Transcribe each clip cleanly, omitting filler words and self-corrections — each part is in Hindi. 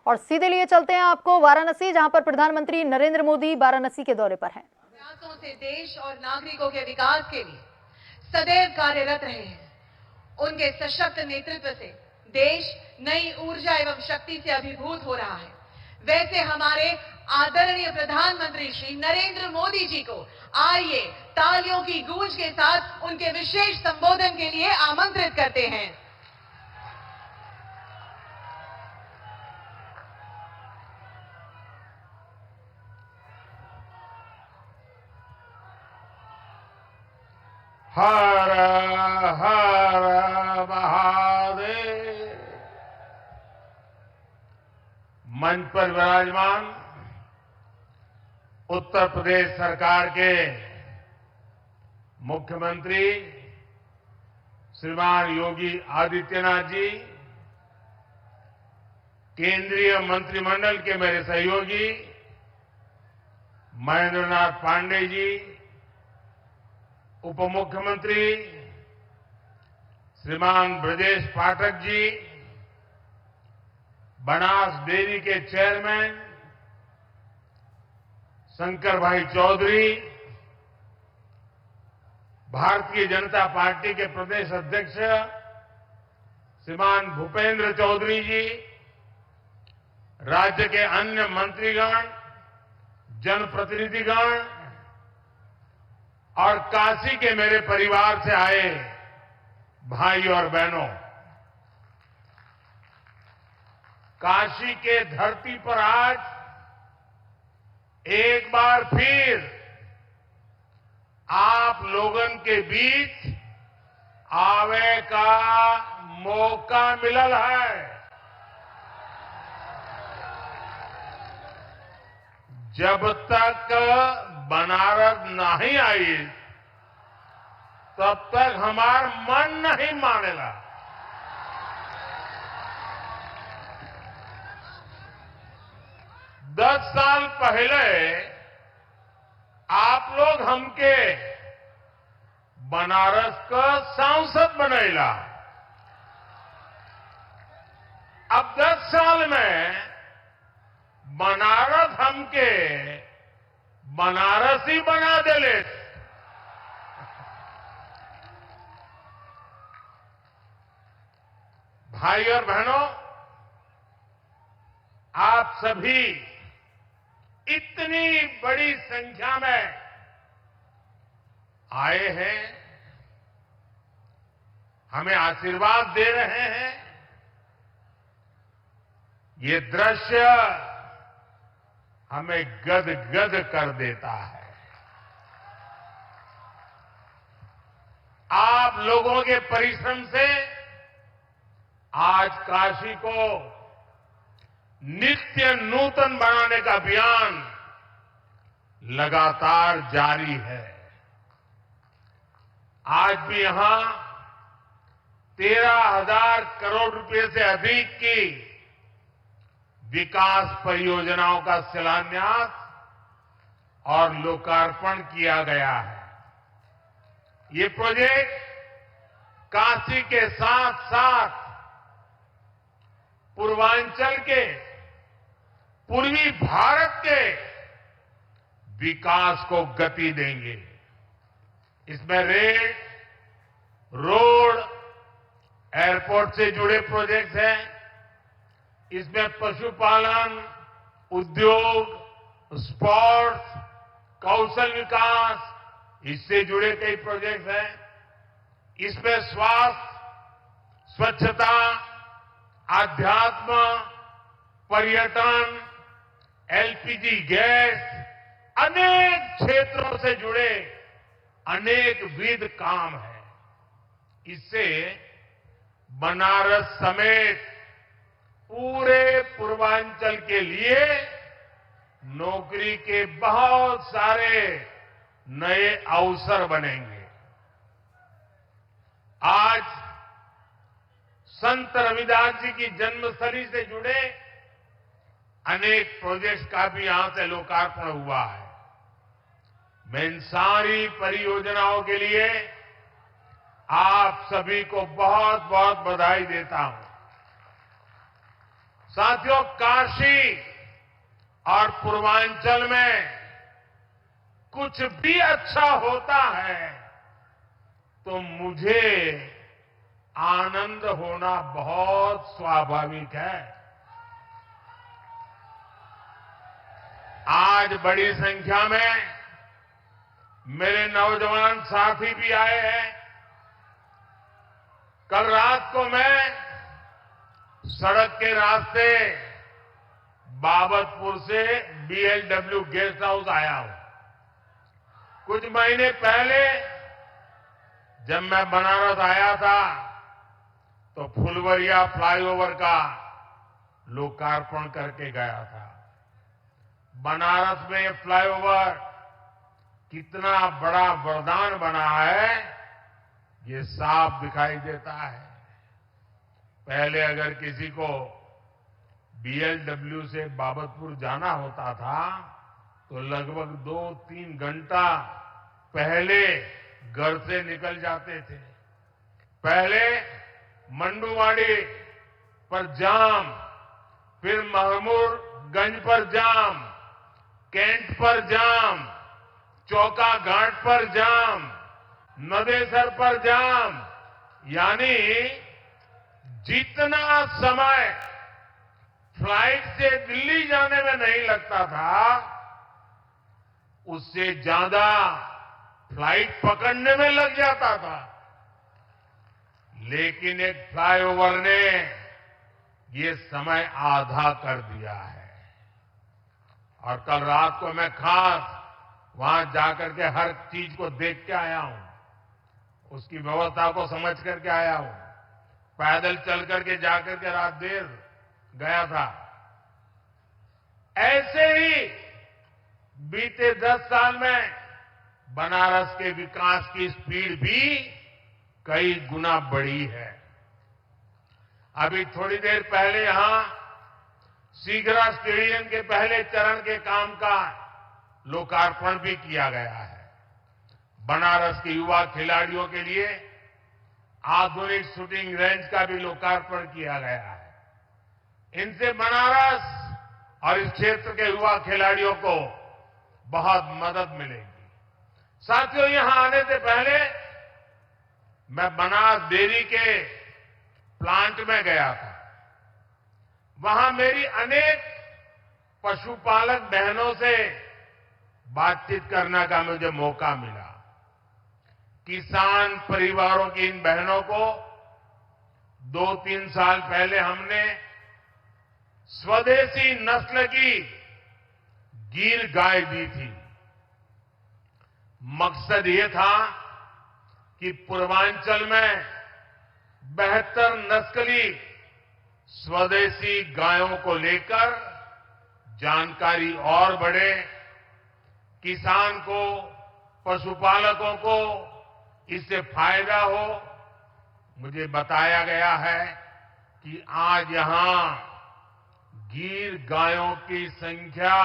और सीधे लिए चलते हैं आपको वाराणसी, जहां पर प्रधानमंत्री नरेंद्र मोदी वाराणसी के दौरे पर हैं। प्रयासों से देश और नागरिकों के विकास के लिए सदैव कार्यरत रहे हैं। उनके सशक्त नेतृत्व से देश नई ऊर्जा एवं शक्ति से अभिभूत हो रहा है। वैसे हमारे आदरणीय प्रधानमंत्री श्री नरेंद्र मोदी जी को आइए तालियों की गूंज के साथ उनके विशेष संबोधन के लिए आमंत्रित करते हैं। हर हर महादेव। मंच पर विराजमान उत्तर प्रदेश सरकार के मुख्यमंत्री श्रीमान योगी आदित्यनाथ जी, केंद्रीय मंत्रिमंडल के मेरे सहयोगी महेंद्र नाथ पांडे जी, उप मुख्यमंत्री श्रीमान ब्रजेश पाठक जी, बनास डेयरी के चेयरमैन शंकर भाई चौधरी, भारतीय जनता पार्टी के प्रदेश अध्यक्ष श्रीमान भूपेंद्र चौधरी जी, राज्य के अन्य मंत्रीगण, जनप्रतिनिधिगण और काशी के मेरे परिवार से आए भाई और बहनों, काशी के धरती पर आज एक बार फिर आप लोगन के बीच आवे का मौका मिलल है। जब तक बनारस नहीं आई तब तक हमार मन नहीं मानेला। दस साल पहले आप लोग हमके बनारस का सांसद बनैला। अब 10 साल में बनारस हमके बनारसी बना देले। भाई और बहनों, आप सभी इतनी बड़ी संख्या में आए हैं, हमें आशीर्वाद दे रहे हैं। ये दृश्य हमें गदगद कर देता है। आप लोगों के परिश्रम से आज काशी को नित्य नूतन बनाने का अभियान लगातार जारी है। आज भी यहां 13,000 करोड़ रुपए से अधिक की विकास परियोजनाओं का शिलान्यास और लोकार्पण किया गया है। ये प्रोजेक्ट काशी के साथ साथ पूर्वांचल के, पूर्वी भारत के विकास को गति देंगे। इसमें रेल, रोड, एयरपोर्ट से जुड़े प्रोजेक्ट्स हैं। इसमें पशुपालन, उद्योग, स्पोर्ट्स, कौशल विकास, इससे जुड़े कई प्रोजेक्ट्स हैं। इसमें स्वास्थ्य, स्वच्छता, आध्यात्म, पर्यटन, एलपीजी गैस, अनेक क्षेत्रों से जुड़े अनेक विध काम हैं। इससे बनारस समेत पूरे पूर्वांचल के लिए नौकरी के बहुत सारे नए अवसर बनेंगे। आज संत रविदास जी की जन्मस्थली से जुड़े अनेक प्रोजेक्ट्स का भी यहां से लोकार्पण हुआ है। मैं इन सारी परियोजनाओं के लिए आप सभी को बहुत बहुत बधाई देता हूं। साथियों, काशी और पूर्वांचल में कुछ भी अच्छा होता है तो मुझे आनंद होना बहुत स्वाभाविक है। आज बड़ी संख्या में मेरे नौजवान साथी भी आए हैं। कल रात को मैं सड़क के रास्ते बाबतपुर से बीएलडब्ल्यू गेस्ट हाउस आया हूं। कुछ महीने पहले जब मैं बनारस आया था तो फुलवरिया फ्लाईओवर का लोकार्पण करके गया था। बनारस में ये फ्लाईओवर कितना बड़ा वरदान बना है ये साफ दिखाई देता है। पहले अगर किसी को बीएलडब्ल्यू से बाबतपुर जाना होता था तो लगभग 2-3 घंटा पहले घर से निकल जाते थे। पहले मंडुवाड़ी पर जाम, फिर महमूदगंज पर जाम, कैंट पर जाम, चौका घाट पर जाम, नदेसर पर जाम, यानी जितना समय फ्लाइट से दिल्ली जाने में नहीं लगता था उससे ज्यादा फ्लाइट पकड़ने में लग जाता था। लेकिन एक फ्लाईओवर ने ये समय आधा कर दिया है। और कल रात को मैं खास वहां जाकर के हर चीज को देख के आया हूं, उसकी व्यवस्था को समझ करके आया हूं। पैदल चल करके जाकर के रात देर गया था। ऐसे ही बीते 10 साल में बनारस के विकास की स्पीड भी कई गुना बढ़ी है। अभी थोड़ी देर पहले यहां सीगरा स्टेडियम के पहले चरण के काम का लोकार्पण भी किया गया है। बनारस के युवा खिलाड़ियों के लिए आधुनिक शूटिंग रेंज का भी लोकार्पण किया गया है। इनसे बनारस और इस क्षेत्र के युवा खिलाड़ियों को बहुत मदद मिलेगी। साथियों, यहां आने से पहले मैं बनास डेयरी के प्लांट में गया था। वहां मेरी अनेक पशुपालक बहनों से बातचीत करने का मुझे मौका मिला। किसान परिवारों की इन बहनों को 2-3 साल पहले हमने स्वदेशी नस्ल की गिर गाय दी थी। मकसद ये था कि पूर्वांचल में बेहतर नस्ली स्वदेशी गायों को लेकर जानकारी और बढ़े, किसान को, पशुपालकों को इससे फायदा हो। मुझे बताया गया है कि आज यहां गिर गायों की संख्या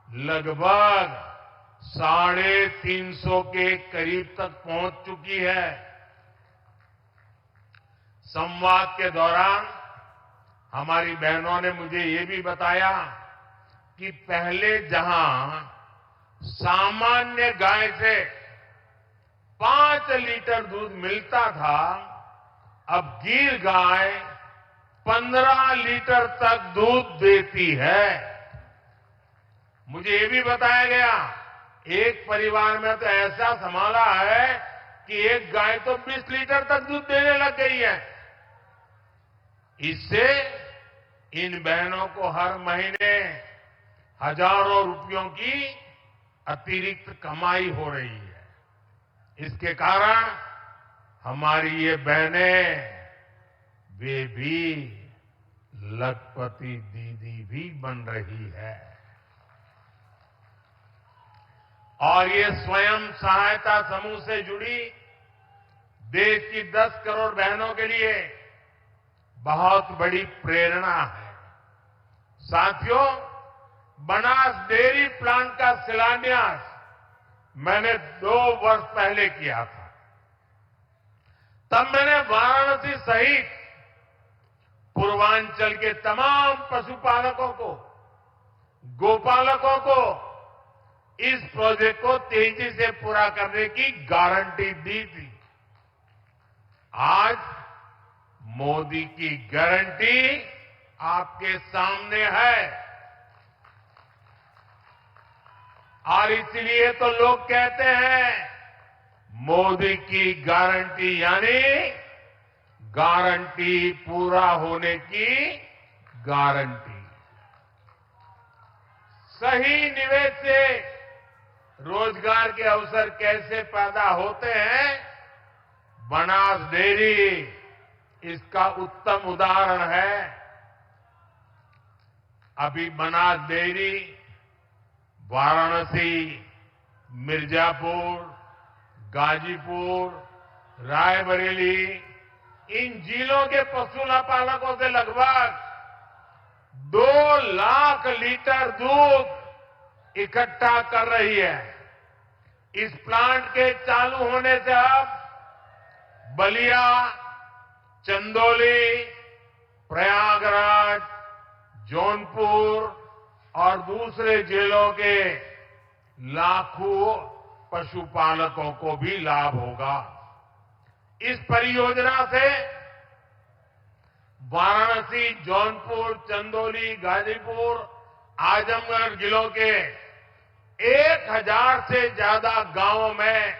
लगभग 350 के करीब तक पहुंच चुकी है। संवाद के दौरान हमारी बहनों ने मुझे ये भी बताया कि पहले जहां सामान्य गाय से 5 लीटर दूध मिलता था, अब गिर गाय 15 लीटर तक दूध देती है। मुझे ये भी बताया गया एक परिवार में तो ऐसा संभाला है कि एक गाय तो 20 लीटर तक दूध देने लग गई है। इससे इन बहनों को हर महीने हजारों रुपयों की अतिरिक्त कमाई हो रही है। इसके कारण हमारी ये बहनें वे भी लखपति दीदी भी बन रही है। और ये स्वयं सहायता समूह से जुड़ी देश की 10 करोड़ बहनों के लिए बहुत बड़ी प्रेरणा है। साथियों, बनास डेयरी प्लांट का शिलान्यास मैंने 2 वर्ष पहले किया था। तब मैंने वाराणसी सहित पूर्वांचल के तमाम पशुपालकों को, गोपालकों को इस प्रोजेक्ट को तेजी से पूरा करने की गारंटी दी थी। आज मोदी की गारंटी आपके सामने है और इसलिए तो लोग कहते हैं मोदी की गारंटी यानी गारंटी पूरा होने की गारंटी। सही निवेश से रोजगार के अवसर कैसे पैदा होते हैं, बनास डेयरी इसका उत्तम उदाहरण है। अभी बनास डेयरी वाराणसी, मिर्जापुर, गाजीपुर, रायबरेली इन जिलों के पशु पालकों से लगभग 2 लाख लीटर दूध इकट्ठा कर रही है। इस प्लांट के चालू होने से अब बलिया, चंदौली, प्रयागराज, जौनपुर और दूसरे जिलों के लाखों पशुपालकों को भी लाभ होगा। इस परियोजना से वाराणसी, जौनपुर, चंदौली, गाजीपुर, आजमगढ़ जिलों के 1000 से ज्यादा गांवों में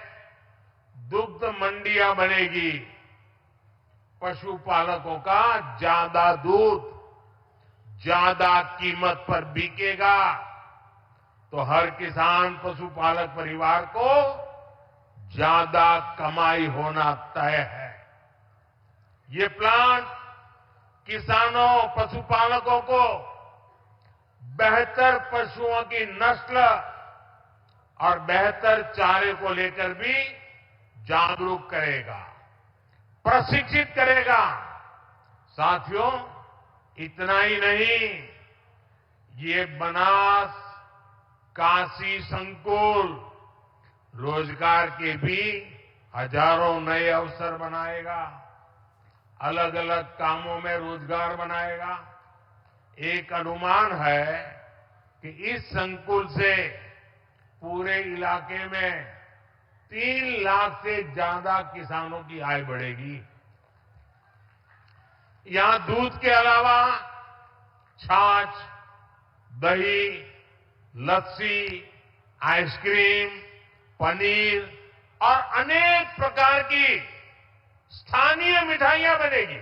दुग्ध मंडियां बनेगी। पशुपालकों का ज्यादा दूध ज्यादा कीमत पर बिकेगा तो हर किसान पशुपालक परिवार को ज्यादा कमाई होना तय है। ये प्लांट किसानों, पशुपालकों को बेहतर पशुओं की नस्ल और बेहतर चारे को लेकर भी जागरूक करेगा, प्रशिक्षित करेगा। साथियों, इतना ही नहीं, ये बनास काशी संकुल रोजगार के भी हजारों नए अवसर बनाएगा, अलग अलग कामों में रोजगार बनाएगा। एक अनुमान है कि इस संकुल से पूरे इलाके में 3 लाख से ज्यादा किसानों की आय बढ़ेगी। यहां दूध के अलावा छाछ, दही, लस्सी, आइसक्रीम, पनीर और अनेक प्रकार की स्थानीय मिठाइयां बनेगी।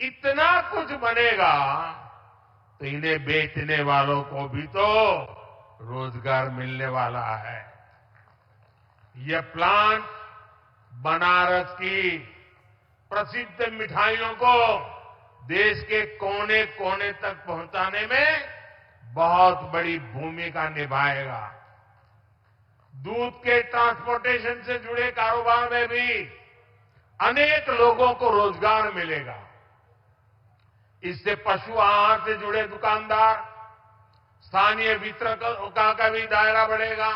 इतना कुछ बनेगा तो इन्हें बेचने वालों को भी तो रोजगार मिलने वाला है। यह प्लांट बनारस की प्रसिद्ध मिठाइयों को देश के कोने कोने तक पहुंचाने में बहुत बड़ी भूमिका निभाएगा। दूध के ट्रांसपोर्टेशन से जुड़े कारोबार में भी अनेक लोगों को रोजगार मिलेगा। इससे पशु आहार से जुड़े दुकानदार, स्थानीय वितरकों का भी दायरा बढ़ेगा।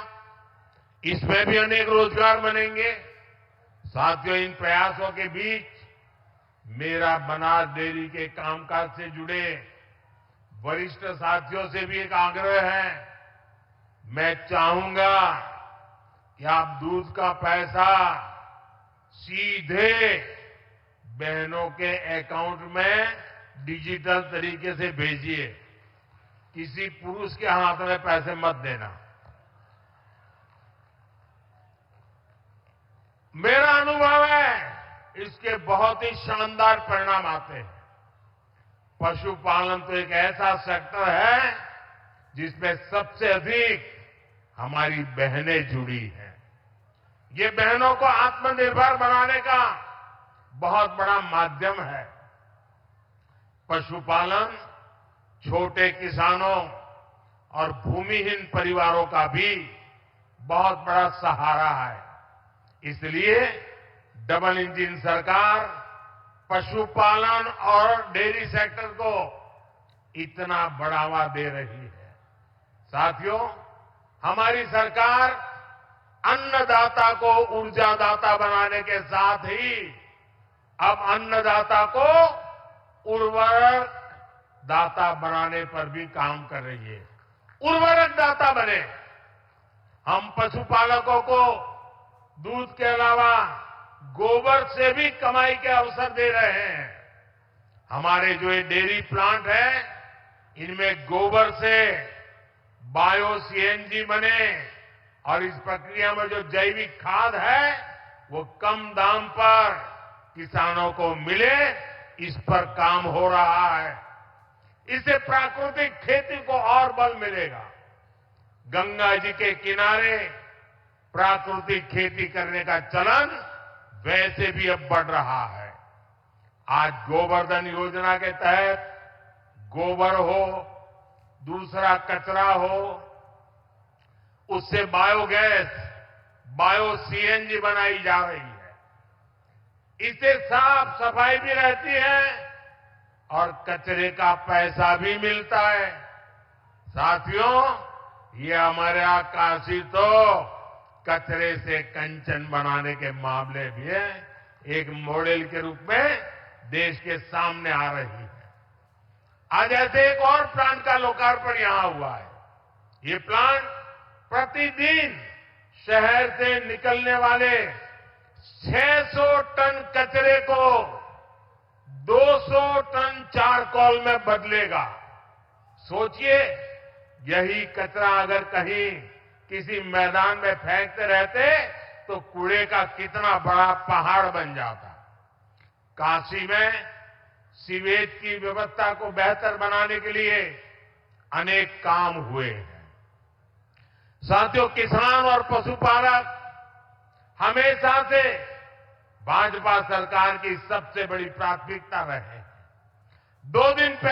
इसमें भी अनेक रोजगार बनेंगे। साथियों, इन प्रयासों के बीच मेरा बनास डेयरी के कामकाज से जुड़े वरिष्ठ साथियों से भी एक आग्रह है। मैं चाहूंगा कि आप दूध का पैसा सीधे बहनों के अकाउंट में डिजिटल तरीके से भेजिए। किसी पुरुष के हाथ में पैसे मत देना। मेरा अनुभव है, इसके बहुत ही शानदार परिणाम आते हैं। पशुपालन तो एक ऐसा सेक्टर है जिसमें सबसे अधिक हमारी बहनें जुड़ी हैं। ये बहनों को आत्मनिर्भर बनाने का बहुत बड़ा माध्यम है। पशुपालन छोटे किसानों और भूमिहीन परिवारों का भी बहुत बड़ा सहारा है। इसलिए डबल इंजन सरकार पशुपालन और डेयरी सेक्टर को इतना बढ़ावा दे रही है। साथियों, हमारी सरकार अन्नदाता को ऊर्जादाता बनाने के साथ ही अब अन्नदाता को उर्वरक दाता बनाने पर भी काम कर रही है। उर्वरक दाता बने। हम पशुपालकों को दूध के अलावा गोबर से भी कमाई के अवसर दे रहे हैं। हमारे जो ये डेयरी प्लांट है, इनमें गोबर से बायो सीएनजी बने और इस प्रक्रिया में जो जैविक खाद है वो कम दाम पर किसानों को मिले, इस पर काम हो रहा है। इससे प्राकृतिक खेती को और बल मिलेगा। गंगा जी के किनारे प्राकृतिक खेती करने का चलन वैसे भी अब बढ़ रहा है। आज गोवर्धन योजना के तहत गोबर हो, दूसरा कचरा हो, उससे बायोगैस, बायो सीएनजी बनाई जा रही है। इससे साफ सफाई भी रहती है और कचरे का पैसा भी मिलता है। साथियों, ये हमारे यहाँ काशी तो कचरे से कंचन बनाने के मामले भी है, एक मॉडल के रूप में देश के सामने आ रही है। आज ऐसे एक और प्लांट का लोकार्पण यहां हुआ है। ये प्लांट प्रतिदिन शहर से निकलने वाले 600 टन कचरे को 200 टन चारकोल में बदलेगा। सोचिए, यही कचरा अगर कहीं किसी मैदान में फेंकते रहते तो कूड़े का कितना बड़ा पहाड़ बन जाता। काशी में सीवेज की व्यवस्था को बेहतर बनाने के लिए अनेक काम हुए हैं। साथियों, किसान और पशुपालक हमेशा से भाजपा सरकार की सबसे बड़ी प्राथमिकता रहे हैं। 2 दिन पहले